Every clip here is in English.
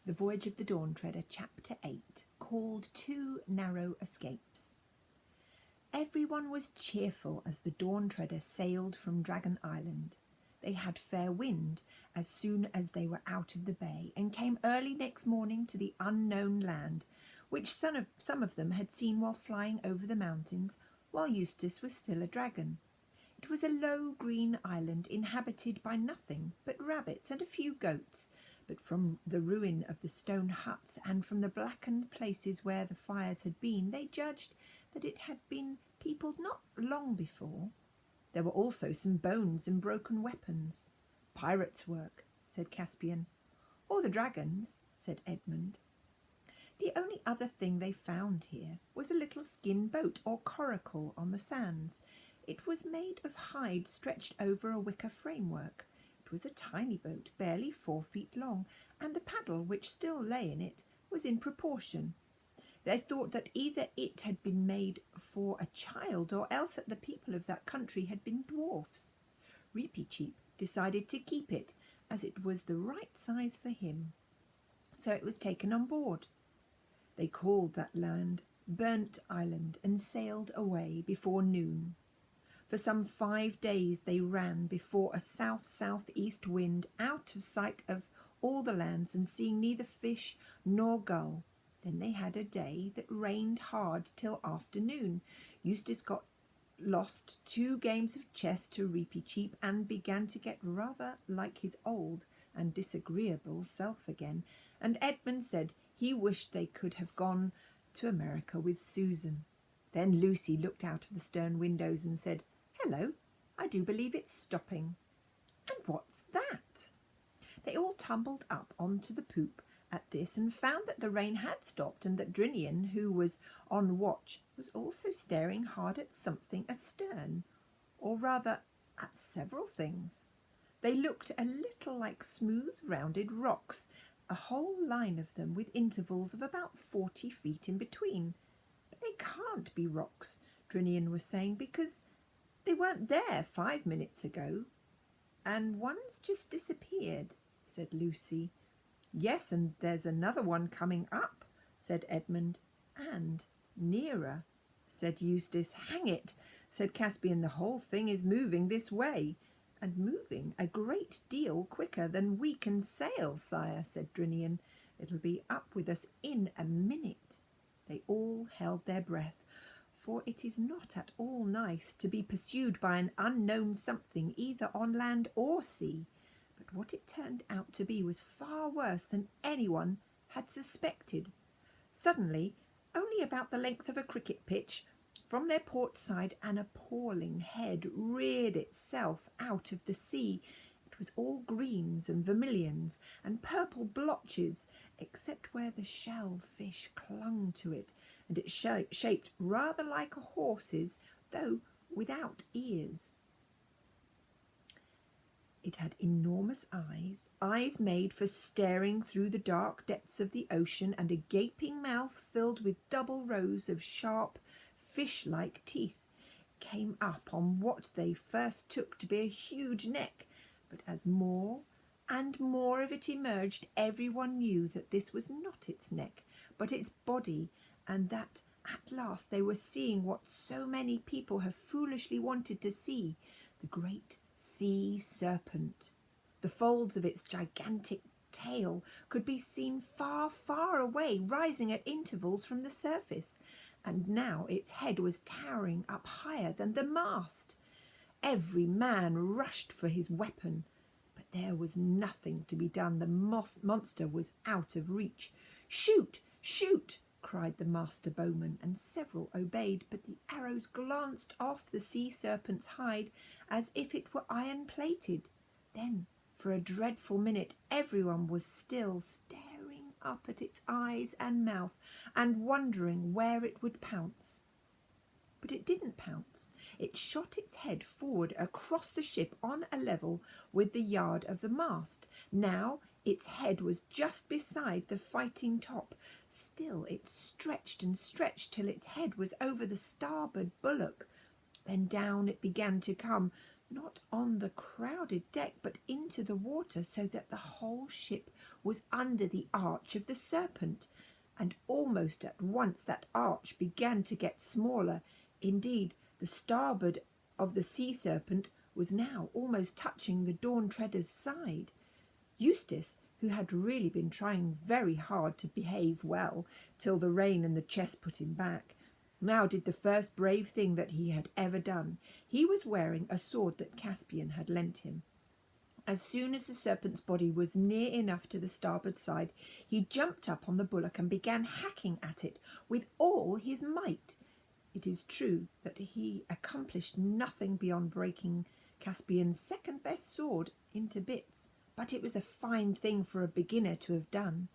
The Voyage of the Dawn Treader, Chapter 8, called Two Narrow Escapes. Everyone was cheerful as the Dawn Treader sailed from Dragon Island. They had fair wind as soon as they were out of the bay, and came early next morning to the unknown land, which some of them had seen while flying over the mountains, while Eustace was still a dragon. It was a low green island inhabited by nothing but rabbits and a few goats, but from the ruin of the stone huts and from the blackened places where the fires had been, they judged that it had been peopled not long before. There were also some bones and broken weapons. "Pirates' work," said Caspian. "Or the dragons," said Edmund. The only other thing they found here was a little skin boat or coracle on the sands. It was made of hide stretched over a wicker framework. It was a tiny boat, barely 4 feet long, and the paddle which still lay in it was in proportion. They thought that either it had been made for a child, or else that the people of that country had been dwarfs. Reepicheep decided to keep it, as it was the right size for him. So it was taken on board. They called that land Burnt Island and sailed away before noon. For some 5 days they ran before a south-southeast wind, out of sight of all the lands and seeing neither fish nor gull. Then they had a day that rained hard till afternoon. Eustace got lost 2 games of chess to Reepicheep and began to get rather like his old and disagreeable self again, and Edmund said he wished they could have gone to America with Susan. Then Lucy looked out of the stern windows and said, "Hello, I do believe it's stopping." "And what's that?" They all tumbled up onto the poop at this and found that the rain had stopped, and that Drinian, who was on watch, was also staring hard at something astern, or rather at several things. They looked a little like smooth rounded rocks, a whole line of them with intervals of about 40 feet in between. "But they can't be rocks," Drinian was saying, "because they weren't there 5 minutes ago." "And one's just disappeared," said Lucy. "Yes, and there's another one coming up," said Edmund. "And nearer," said Eustace. "Hang it," said Caspian, "the whole thing is moving this way." "And moving a great deal quicker than we can sail, sire," said Drinian. "It'll be up with us in a minute." They all held their breath, for it is not at all nice to be pursued by an unknown something either on land or sea. But what it turned out to be was far worse than anyone had suspected. Suddenly, only about the length of a cricket pitch, from their port side an appalling head reared itself out of the sea. It was all greens and vermilions and purple blotches, except where the shellfish clung to it, and it shaped rather like a horse's, though without ears. It had enormous eyes made for staring through the dark depths of the ocean, and a gaping mouth filled with double rows of sharp, fish-like teeth. It came up on what they first took to be a huge neck, but as more and more of it emerged, everyone knew that this was not its neck, but its body, and that at last they were seeing what so many people have foolishly wanted to see, the great sea serpent. The folds of its gigantic tail could be seen far, far away, rising at intervals from the surface, and now its head was towering up higher than the mast. Every man rushed for his weapon, but there was nothing to be done. The monster was out of reach. "Shoot! Shoot!" cried the master bowman, and several obeyed, but the arrows glanced off the sea serpent's hide as if it were iron-plated. Then, for a dreadful minute, everyone was still, staring up at its eyes and mouth, and wondering where it would pounce. But it didn't pounce. It shot its head forward across the ship on a level with the yard of the mast. Now its head was just beside the fighting top. Still it stretched and stretched till its head was over the starboard bulwark. Then down it began to come, not on the crowded deck, but into the water, so that the whole ship was under the arch of the serpent, and almost at once that arch began to get smaller. Indeed, the starboard of the sea serpent was now almost touching the Dawn Treader's side. Eustace, who had really been trying very hard to behave well till the rain and the chest put him back, now did the first brave thing that he had ever done. He was wearing a sword that Caspian had lent him. As soon as the serpent's body was near enough to the starboard side, he jumped up on the bulwark and began hacking at it with all his might. It is true that he accomplished nothing beyond breaking Caspian's second best sword into bits, but it was a fine thing for a beginner to have done.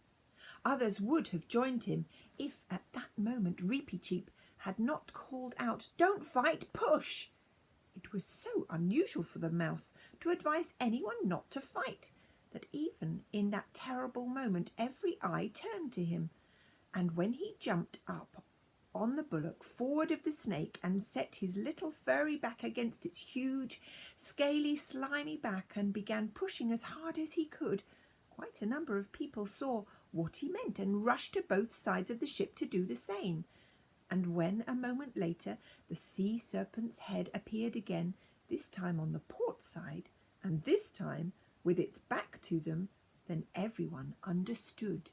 Others would have joined him if at that moment Reepicheep had not called out, "Don't fight, push!" It was so unusual for the mouse to advise anyone not to fight that even in that terrible moment every eye turned to him, and when he jumped up on the bulwark forward of the snake and set his little furry back against its huge, scaly, slimy back and began pushing as hard as he could, quite a number of people saw what he meant and rushed to both sides of the ship to do the same. And when a moment later the sea serpent's head appeared again, this time on the port side, and this time with its back to them, then everyone understood.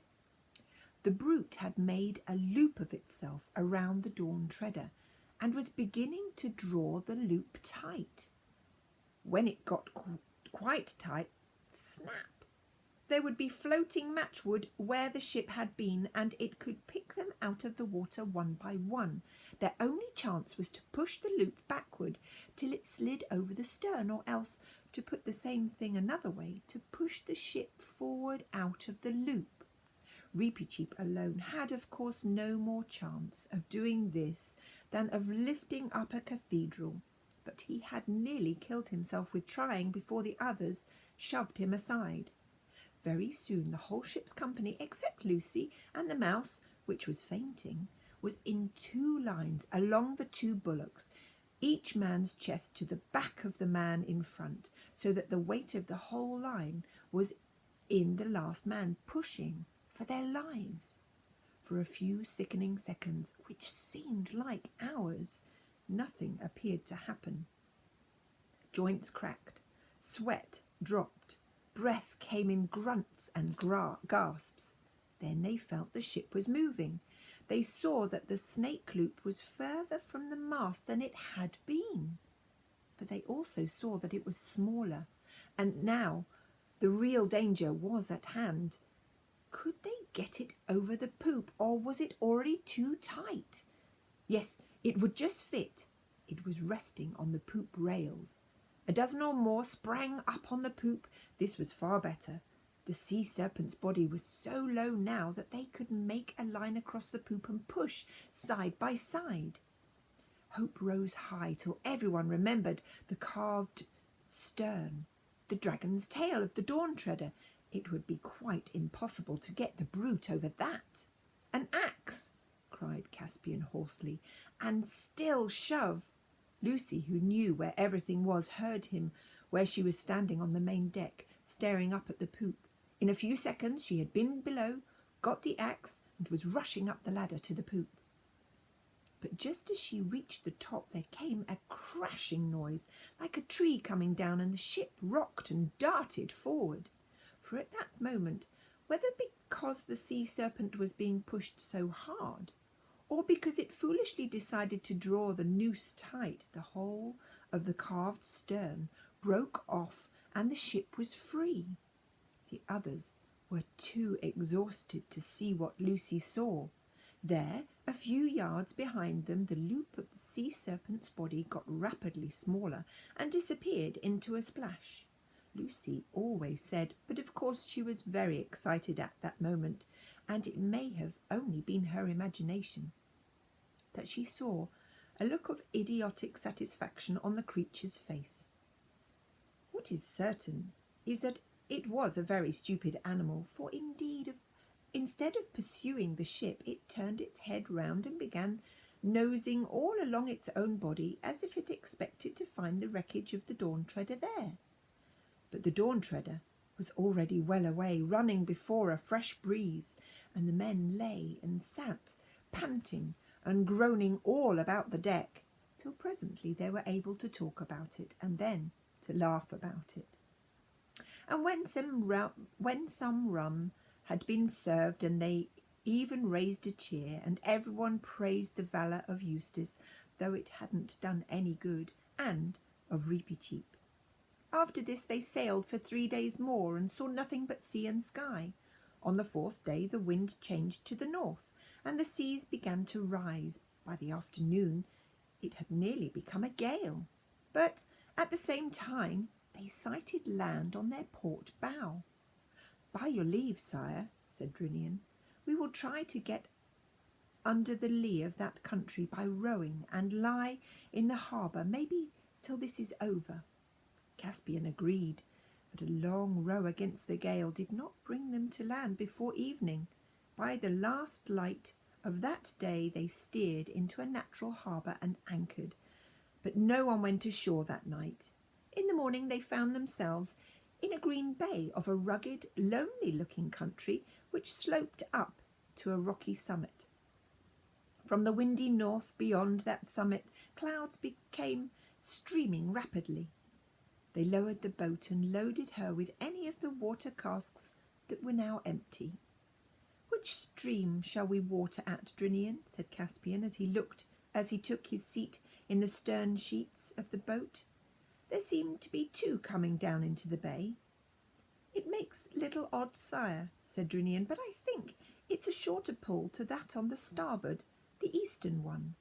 The brute had made a loop of itself around the Dawn Treader and was beginning to draw the loop tight. When it got quite tight, snap! There would be floating matchwood where the ship had been, and it could pick them out of the water one by one. Their only chance was to push the loop backward till it slid over the stern, or else, to put the same thing another way, to push the ship forward out of the loop. Reepicheep alone had, of course, no more chance of doing this than of lifting up a cathedral, but he had nearly killed himself with trying before the others shoved him aside. Very soon the whole ship's company, except Lucy and the mouse, which was fainting, was in two lines along the two bulwarks, each man's chest to the back of the man in front, so that the weight of the whole line was in the last man, pushing for their lives. For a few sickening seconds, which seemed like hours, nothing appeared to happen. Joints cracked, sweat dropped, breath came in grunts and gasps. Then they felt the ship was moving. They saw that the snake loop was further from the mast than it had been. But they also saw that it was smaller, and now the real danger was at hand. Could they get it over the poop, or was it already too tight? Yes, it would just fit. It was resting on the poop rails. A dozen or more sprang up on the poop. This was far better. The sea serpent's body was so low now that they could make a line across the poop and push side by side. Hope rose high till everyone remembered the carved stern, the dragon's tail of the Dawn Treader. It would be quite impossible to get the brute over that. "An axe!" cried Caspian hoarsely, "and still shove." Lucy, who knew where everything was, heard him where she was standing on the main deck, staring up at the poop. In a few seconds she had been below, got the axe, and was rushing up the ladder to the poop. But just as she reached the top, there came a crashing noise, like a tree coming down, and the ship rocked and darted forward. For at that moment, whether because the sea serpent was being pushed so hard, or because it foolishly decided to draw the noose tight, the whole of the carved stern broke off and the ship was free. The others were too exhausted to see what Lucy saw. There, a few yards behind them, the loop of the sea serpent's body got rapidly smaller and disappeared into a splash. Lucy always said, but of course she was very excited at that moment, and it may have only been her imagination, that she saw a look of idiotic satisfaction on the creature's face. What is certain is that it was a very stupid animal, for indeed, instead of pursuing the ship, it turned its head round and began nosing all along its own body as if it expected to find the wreckage of the Dawn Treader there. But the Dawn Treader was already well away, running before a fresh breeze, and the men lay and sat, panting and groaning all about the deck, till presently they were able to talk about it, and then to laugh about it. And when some rum had been served, and they even raised a cheer, and everyone praised the valour of Eustace, though it hadn't done any good, and of Reepicheep. After this they sailed for 3 days more, and saw nothing but sea and sky. On the 4th day the wind changed to the north, and the seas began to rise. By the afternoon it had nearly become a gale, but at the same time they sighted land on their port bow. "By your leave, sire," said Drinian, "we will try to get under the lee of that country by rowing, and lie in the harbour maybe till this is over." Caspian agreed, but a long row against the gale did not bring them to land before evening. By the last light of that day they steered into a natural harbour and anchored, but no one went ashore that night. In the morning they found themselves in a green bay of a rugged, lonely-looking country which sloped up to a rocky summit. From the windy north beyond that summit clouds became streaming rapidly. They lowered the boat and loaded her with any of the water casks that were now empty. "Which stream shall we water at, Drinian?" said Caspian as he took his seat in the stern sheets of the boat. There seemed to be 2 coming down into the bay. "It makes little odds, sire," said Drinian, "but I think it's a shorter pull to that on the starboard, the eastern one."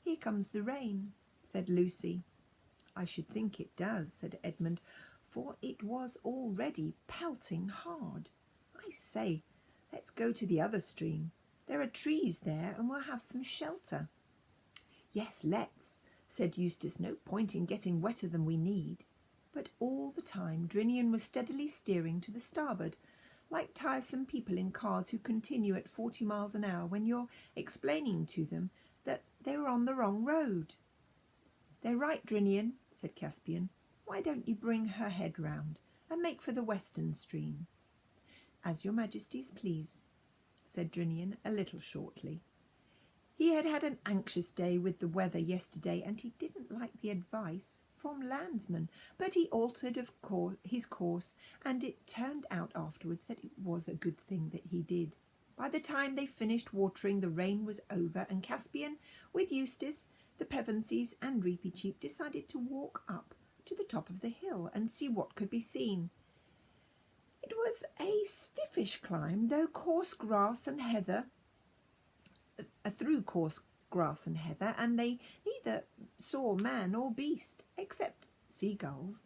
"Here comes the rain," said Lucy. "I should think it does," said Edmund, for it was already pelting hard. "I say, let's go to the other stream. There are trees there, and we'll have some shelter." "Yes, let's," said Eustace. "No point in getting wetter than we need." But all the time Drinian was steadily steering to the starboard, like tiresome people in cars who continue at 40 miles an hour when you're explaining to them that they were on the wrong road. "They're right, Drinian," said Caspian. "Why don't you bring her head round and make for the western stream?" "As your majesties please," said Drinian a little shortly. He had had an anxious day with the weather yesterday, and he didn't like the advice from landsmen, but he altered his course, and it turned out afterwards that it was a good thing that he did. By the time they finished watering, the rain was over, and Caspian, with Eustace, the Pevensies and Reepicheep, decided to walk up to the top of the hill and see what could be seen. It was a stiffish climb, through coarse grass and heather, and they neither saw man or beast, except seagulls.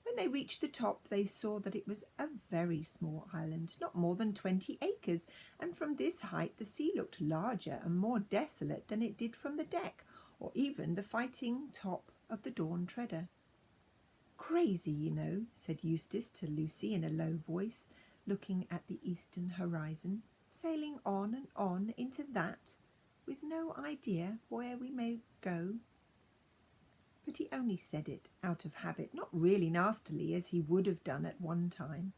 When they reached the top, they saw that it was a very small island, not more than 20 acres, and from this height the sea looked larger and more desolate than it did from the deck, or even the fighting top of the Dawn Treader. "Crazy, you know," said Eustace to Lucy in a low voice, looking at the eastern horizon, "sailing on and on into that, with no idea where we may go." But he only said it out of habit, not really nastily as he would have done at one time.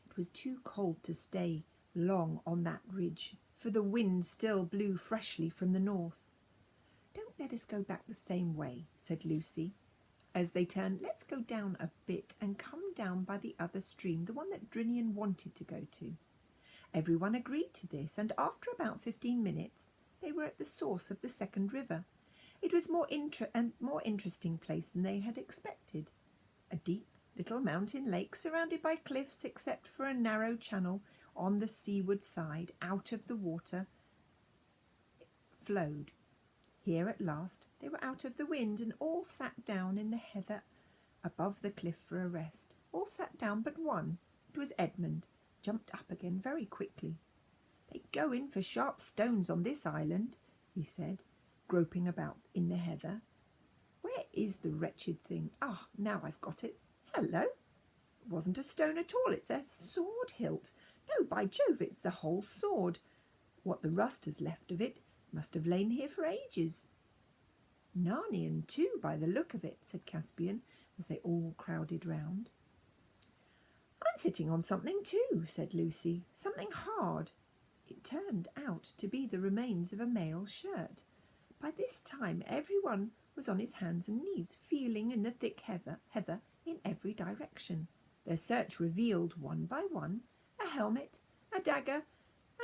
It was too cold to stay long on that ridge, for the wind still blew freshly from the north. "Don't let us go back the same way," said Lucy. As they turned, "Let's go down a bit and come down by the other stream, the one that Drinian wanted to go to." Everyone agreed to this, and after about 15 minutes they were at the source of the second river. It was more interesting place than they had expected. A deep little mountain lake, surrounded by cliffs except for a narrow channel on the seaward side out of the water, flowed. Here at last they were out of the wind, and all sat down in the heather above the cliff for a rest. All sat down but one. It was Edmund, jumped up again very quickly. "They go in for sharp stones on this island," he said, groping about in the heather. "Where is the wretched thing? Ah, now I've got it. Hello! It wasn't a stone at all. It's a sword hilt. No, by Jove, it's the whole sword. What the rust has left of it must have lain here for ages." "Narnian too, by the look of it," said Caspian, as they all crowded round. I'm sitting on something too, said Lucy, something hard. It turned out to be the remains of a male shirt. By this time everyone was on his hands and knees, feeling in the thick heather in every direction. Their search revealed, one by one, a helmet, a dagger,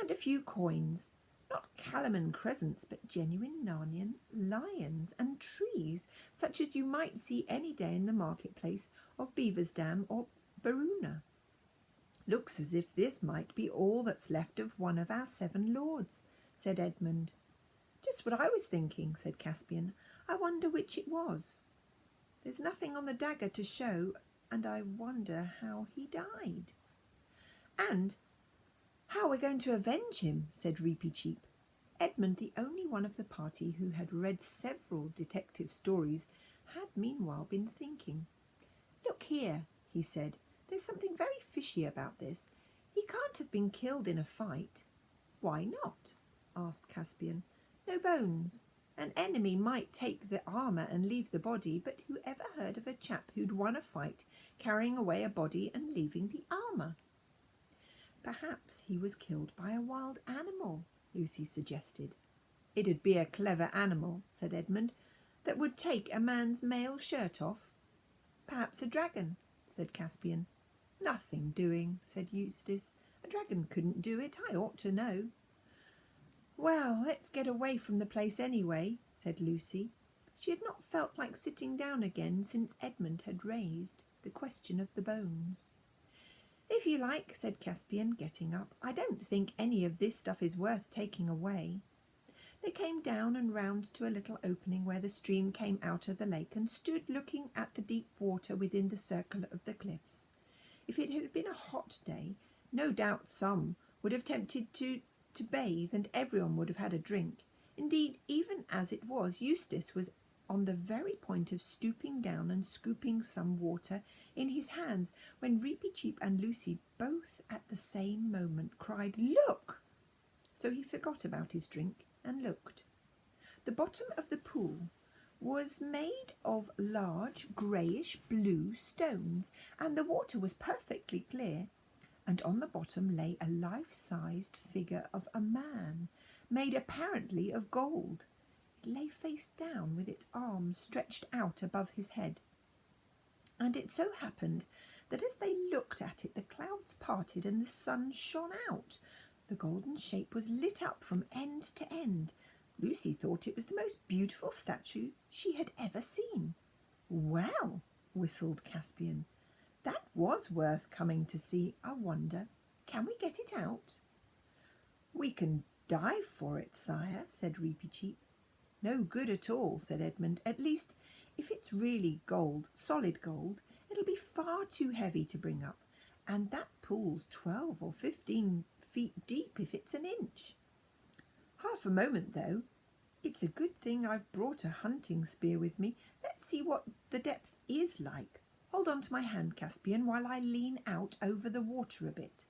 and a few coins. Not Calaman crescents, but genuine Narnian lions and trees, such as you might see any day in the marketplace of Beaversdam or Baruna. Looks as if this might be all that's left of one of our 7 lords, said Edmund. Just what I was thinking, said Caspian. I wonder which it was. There's nothing on the dagger to show, and I wonder how he died. And how we're going to avenge him, said Reapy Cheep. Edmund, the only one of the party who had read several detective stories, had meanwhile been thinking. Look here, he said. There's something very fishy about this. He can't have been killed in a fight. Why not? Asked Caspian. No bones. An enemy might take the armour and leave the body, but who ever heard of a chap who'd won a fight, carrying away a body and leaving the armour? Perhaps he was killed by a wild animal, Lucy suggested. It'd be a clever animal, said Edmund, that would take a man's male shirt off. Perhaps a dragon, said Caspian. Nothing doing, said Eustace. A dragon couldn't do it, I ought to know. Well, let's get away from the place anyway, said Lucy. She had not felt like sitting down again since Edmund had raised the question of the bones. If you like, said Caspian, getting up. I don't think any of this stuff is worth taking away. They came down and round to a little opening where the stream came out of the lake and stood looking at the deep water within the circle of the cliffs. If it had been a hot day, no doubt some would have tempted to bathe, and everyone would have had a drink. Indeed, even as it was, Eustace was on the very point of stooping down and scooping some water in his hands, when Reapy Cheep and Lucy both at the same moment cried, "Look!" So he forgot about his drink and looked. The bottom of the pool was made of large greyish-blue stones, and the water was perfectly clear, and on the bottom lay a life-sized figure of a man, made apparently of gold. It lay face down with its arms stretched out above his head. And it so happened that as they looked at it, the clouds parted and the sun shone out. The golden shape was lit up from end to end. Lucy thought it was the most beautiful statue she had ever seen. Well, whistled Caspian, that was worth coming to see. I wonder, can we get it out? We can dive for it, sire, said Reapy Cheep. No good at all, said Edmund. At least, if it's really gold, solid gold, it'll be far too heavy to bring up, and that pool's 12 or 15 feet deep if it's an inch. Half a moment, though. It's a good thing I've brought a hunting spear with me. Let's see what the depth is like. Hold on to my hand, Caspian, while I lean out over the water a bit.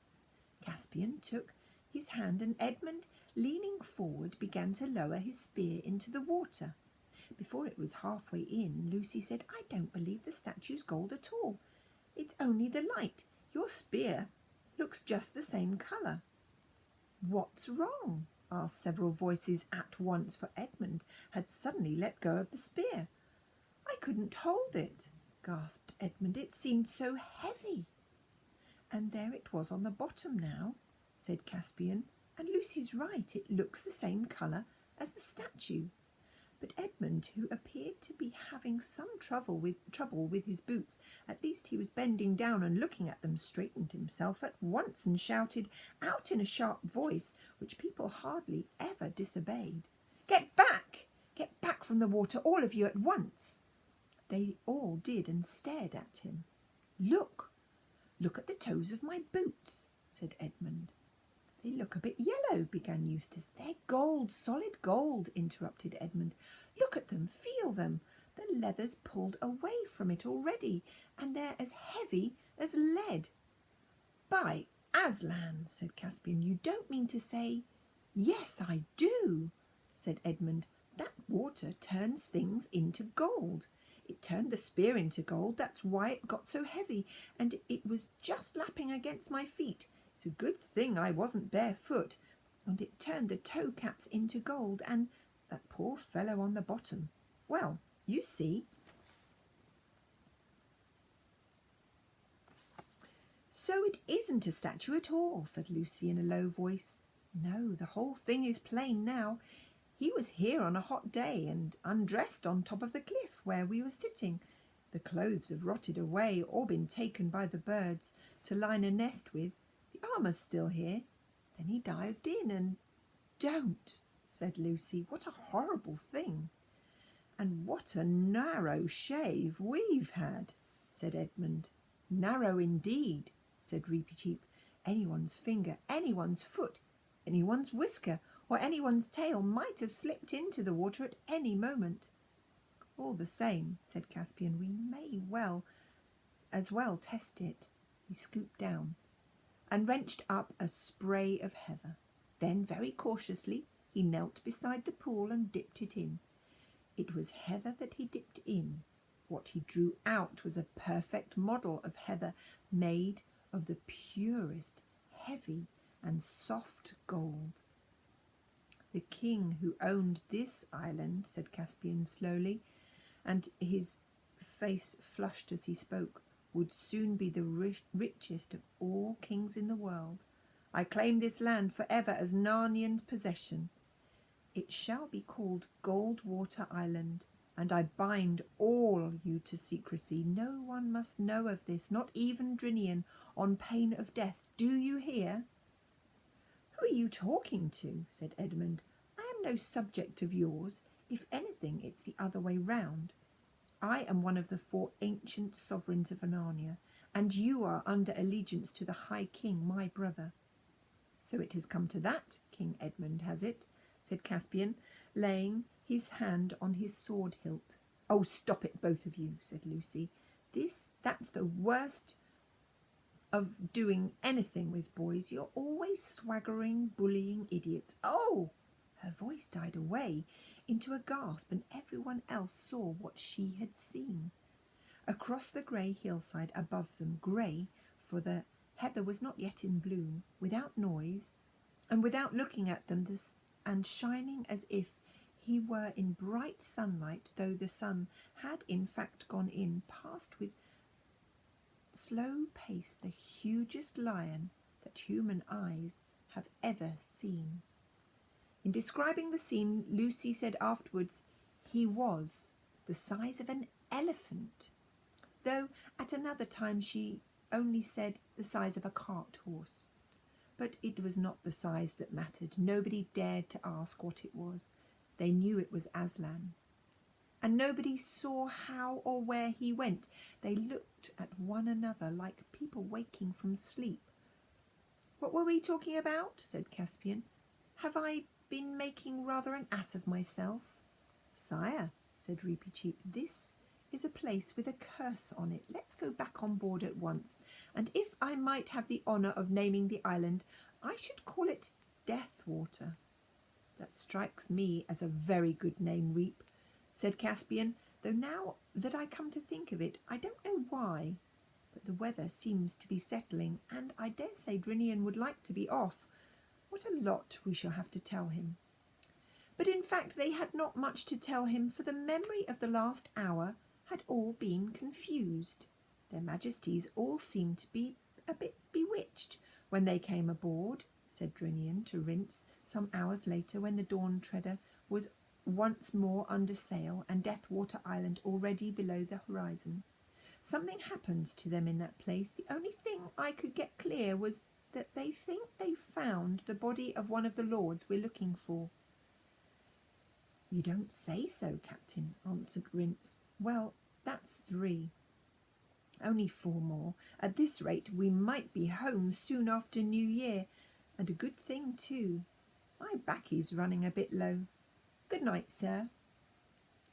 Caspian took his hand, and Edmund, leaning forward, began to lower his spear into the water. Before it was halfway in, Lucy said, I don't believe the statue's gold at all. It's only the light. Your spear looks just the same colour. What's wrong? Asked several voices at once, for Edmund had suddenly let go of the spear. I couldn't hold it, gasped Edmund. It seemed so heavy. And there it was on the bottom now, said Caspian, and Lucy's right, it looks the same colour as the statue. But Edmund, who appeared to be having some trouble with his boots, at least he was bending down and looking at them, straightened himself at once and shouted out in a sharp voice, which people hardly ever disobeyed, Get back! Get back from the water, all of you at once! They all did and stared at him. Look at the toes of my boots, said Edmund. They look a bit yellow, began Eustace. They're gold, solid gold, interrupted Edmund. Look at them, feel them. The leather's pulled away from it already, and they're as heavy as lead. By Aslan, said Caspian, you don't mean to say... Yes, I do, said Edmund. That water turns things into gold. It turned the spear into gold. That's why it got so heavy, and it was just lapping against my feet. It's a good thing I wasn't barefoot. And it turned the toe caps into gold, and that poor fellow on the bottom. Well, you see." "So it isn't a statue at all," said Lucy in a low voice. "No, the whole thing is plain now. He was here on a hot day and undressed on top of the cliff where we were sitting. The clothes have rotted away or been taken by the birds to line a nest with. The armour's still here. Then he dived in and—" "Don't," said Lucy. "What a horrible thing." "And what a narrow shave we've had," said Edmund. "Narrow indeed," said Reapy Cheep. "Anyone's finger, anyone's foot, anyone's whisker, or anyone's tail might have slipped into the water at any moment." "All the same," said Caspian, "we may as well test it." He scooped down and wrenched up a spray of heather. Then, very cautiously, he knelt beside the pool and dipped it in. It was heather that he dipped in. What he drew out was a perfect model of heather made of the purest, heavy and soft gold. "The king who owned this island," said Caspian slowly, and his face flushed as he spoke, "would soon be the richest of all kings in the world. I claim this land forever as Narnian possession. It shall be called Goldwater Island, and I bind all you to secrecy. No one must know of this, not even Drinian, on pain of death. Do you hear?" "Who are you talking to?" said Edmund. "I am no subject of yours. If anything, it's the other way round. I am one of the 4 ancient sovereigns of Narnia, and you are under allegiance to the High King, my brother." "So it has come to that, King Edmund, has it?" said Caspian, laying his hand on his sword hilt. "Oh, stop it, both of you," said Lucy. That's the worst of doing anything with boys. You're always swaggering, bullying idiots. Oh!" Her voice died away into a gasp, and everyone else saw what she had seen. Across the grey hillside above them, grey, for the heather was not yet in bloom, without noise, and without looking at them, and shining as if he were in bright sunlight, though the sun had in fact gone in, passed with slow pace the hugest lion that human eyes have ever seen. In describing the scene, Lucy said afterwards, "He was the size of an elephant," though at another time she only said the size of a cart horse. But it was not the size that mattered. Nobody dared to ask what it was. They knew it was Aslan. And nobody saw how or where he went. They looked at one another like people waking from sleep. "What were we talking about?" said Caspian. "Have I been making rather an ass of myself?" "Sire," said Reapy Cheep, "this is a place with a curse on it. Let's go back on board at once, and if I might have the honour of naming the island, I should call it Deathwater." "That strikes me as a very good name, Reap," said Caspian, "though now that I come to think of it, I don't know why. But the weather seems to be settling, and I dare say Drinian would like to be off. What a lot we shall have to tell him." But in fact they had not much to tell him, for the memory of the last hour had all been confused. Their Majesties all seemed to be a bit bewitched when they came aboard, said Drinian to Rince some hours later, when the Dawn Treader was once more under sail and Deathwater Island already below the horizon. "Something happened to them in that place. The only thing I could get clear was that they think they found the body of one of the lords we're looking for." "You don't say so, Captain," answered Rince. "Well, that's 3. Only 4 more. At this rate we might be home soon after New Year, and a good thing too. My baccy's running a bit low. Good night, sir."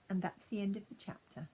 And that's the end of the chapter.